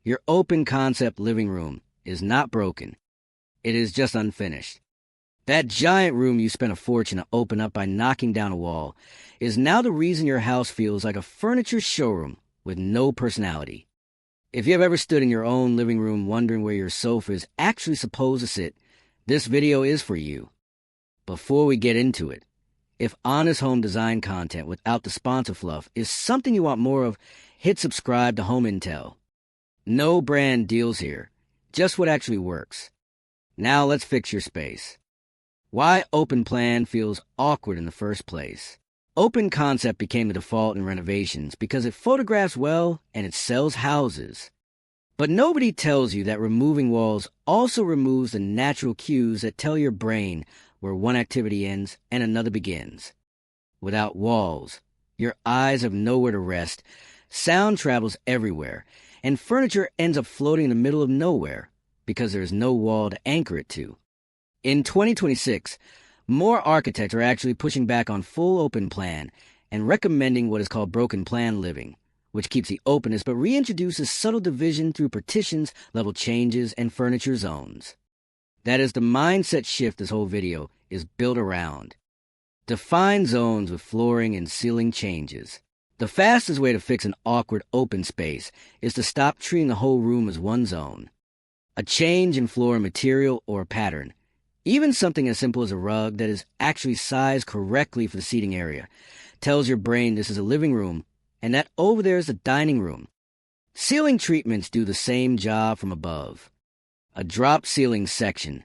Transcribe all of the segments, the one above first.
Your open concept living room is not broken. It is just unfinished. That giant room you spent a fortune to open up by knocking down a wall is now the reason your house feels like a furniture showroom with no personality. If you have ever stood in your own living room wondering where your sofa is actually supposed to sit, this video is for you. Before we get into it, if honest home design content without the sponsor fluff is something you want more of, hit subscribe to Home Intel. No brand deals here, just what actually works. Now let's fix your space. Why open plan feels awkward in the first place. Open concept became the default in renovations because it photographs well and it sells houses. But nobody tells you that removing walls also removes the natural cues that tell your brain where one activity ends and another begins. Without walls, your eyes have nowhere to rest, sound travels everywhere, and furniture ends up floating in the middle of nowhere because there is no wall to anchor it to. In 2026, more architects are actually pushing back on full open plan and recommending what is called broken plan living, which keeps the openness but reintroduces subtle division through partitions, level changes, and furniture zones. That is the mindset shift this whole video is built around. Define zones with flooring and ceiling changes. The fastest way to fix an awkward open space is to stop treating the whole room as one zone. A change in floor material or pattern, even something as simple as a rug that is actually sized correctly for the seating area, tells your brain this is a living room and that over there is a dining room. Ceiling treatments do the same job from above. A drop ceiling section,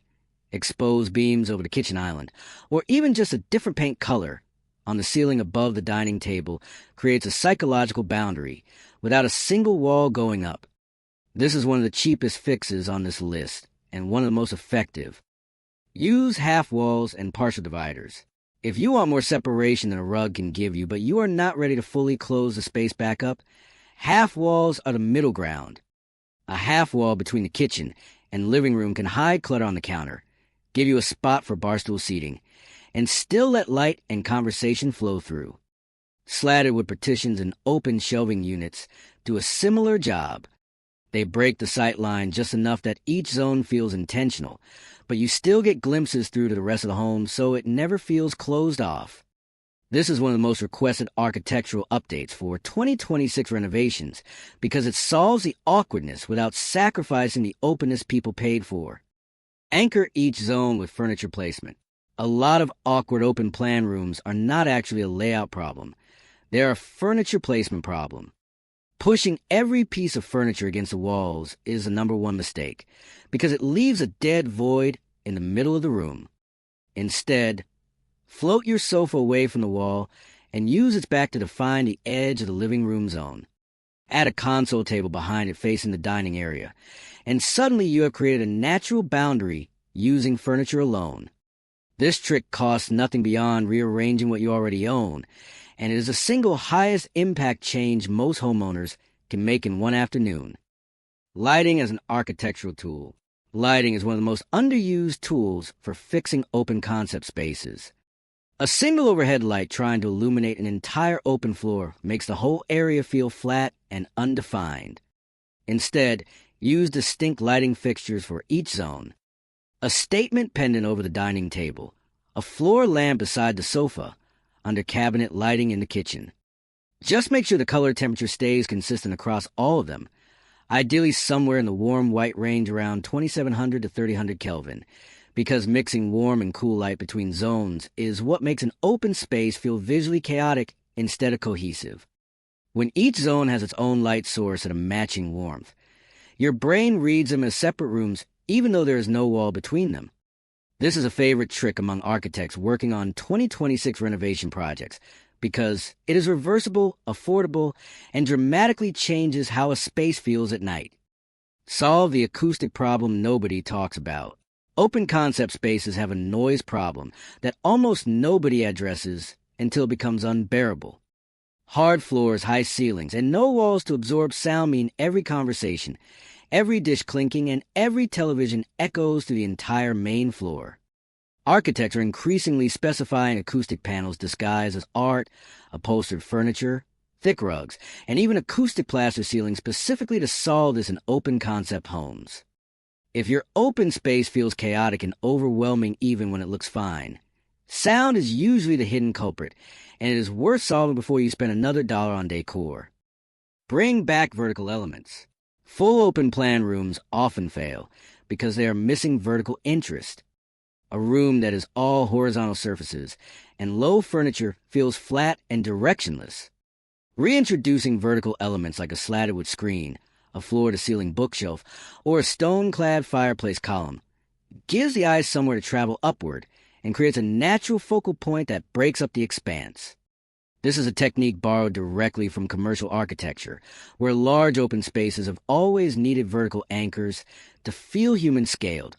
exposed beams over the kitchen island, or even just a different paint color on the ceiling above the dining table creates a psychological boundary without a single wall going up. This is one of the cheapest fixes on this list and one of the most effective. Use half walls and partial dividers. If you want more separation than a rug can give you, but you are not ready to fully close the space back up, half walls are the middle ground. A half wall between the kitchen and living room can hide clutter on the counter, give you a spot for barstool seating, and still let light and conversation flow through. Slatted wood partitions and open shelving units do a similar job. They break the sight line just enough that each zone feels intentional, but you still get glimpses through to the rest of the home so it never feels closed off. This is one of the most requested architectural updates for 2026 renovations because it solves the awkwardness without sacrificing the openness people paid for. Anchor each zone with furniture placement. A lot of awkward open plan rooms are not actually a layout problem. They're a furniture placement problem. Pushing every piece of furniture against the walls is the number one mistake because it leaves a dead void in the middle of the room. Instead, float your sofa away from the wall and use its back to define the edge of the living room zone. Add a console table behind it facing the dining area, and suddenly you have created a natural boundary using furniture alone. This trick costs nothing beyond rearranging what you already own, and it is the single highest impact change most homeowners can make in one afternoon. Lighting as an architectural tool. Lighting is one of the most underused tools for fixing open concept spaces. A single overhead light trying to illuminate an entire open floor makes the whole area feel flat and undefined. Instead, use distinct lighting fixtures for each zone. A statement pendant over the dining table, a floor lamp beside the sofa, under cabinet lighting in the kitchen. Just make sure the color temperature stays consistent across all of them, ideally somewhere in the warm white range around 2700 to 3000 Kelvin, because mixing warm and cool light between zones is what makes an open space feel visually chaotic instead of cohesive. When each zone has its own light source at a matching warmth, your brain reads them as separate rooms even though there is no wall between them. This is a favorite trick among architects working on 2026 renovation projects because it is reversible, affordable, and dramatically changes how a space feels at night. Solve the acoustic problem nobody talks about. Open concept spaces have a noise problem that almost nobody addresses until it becomes unbearable. Hard floors, high ceilings, and no walls to absorb sound mean every conversation, every dish clinking, and every television echoes through the entire main floor. Architects are increasingly specifying acoustic panels disguised as art, upholstered furniture, thick rugs, and even acoustic plaster ceilings specifically to solve this in open-concept homes. If your open space feels chaotic and overwhelming even when it looks fine, sound is usually the hidden culprit, and it is worth solving before you spend another dollar on decor. Bring back vertical elements. Full open-plan rooms often fail because they are missing vertical interest. A room that is all horizontal surfaces and low furniture feels flat and directionless. Reintroducing vertical elements like a slatted wood screen, a floor-to-ceiling bookshelf, or a stone-clad fireplace column gives the eye somewhere to travel upward and creates a natural focal point that breaks up the expanse. This is a technique borrowed directly from commercial architecture, where large open spaces have always needed vertical anchors to feel human-scaled,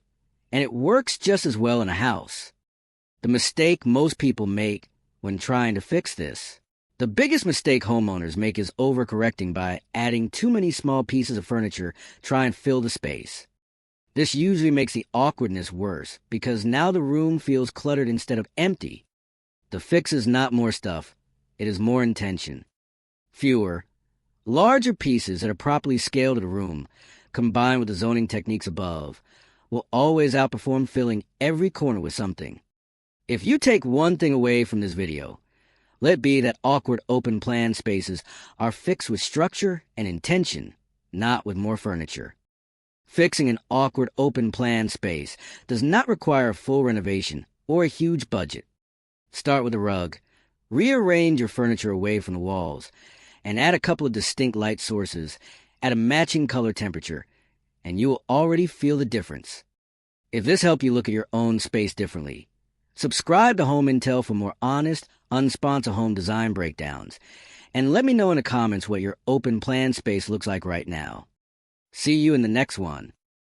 and it works just as well in a house. The mistake most people make when trying to fix this. The biggest mistake homeowners make is overcorrecting by adding too many small pieces of furniture to try and fill the space. This usually makes the awkwardness worse because now the room feels cluttered instead of empty. The fix is not more stuff, it is more intention. Fewer, larger pieces that are properly scaled to the room, combined with the zoning techniques above, will always outperform filling every corner with something. If you take one thing away from this video, let it be that awkward open plan spaces are fixed with structure and intention, not with more furniture. Fixing an awkward open plan space does not require a full renovation or a huge budget. Start with a rug, rearrange your furniture away from the walls, and add a couple of distinct light sources at a matching color temperature, and you will already feel the difference. If this helped you look at your own space differently, subscribe to Home Intel for more honest, unsponsored home design breakdowns, and let me know in the comments what your open plan space looks like right now. See you in the next one.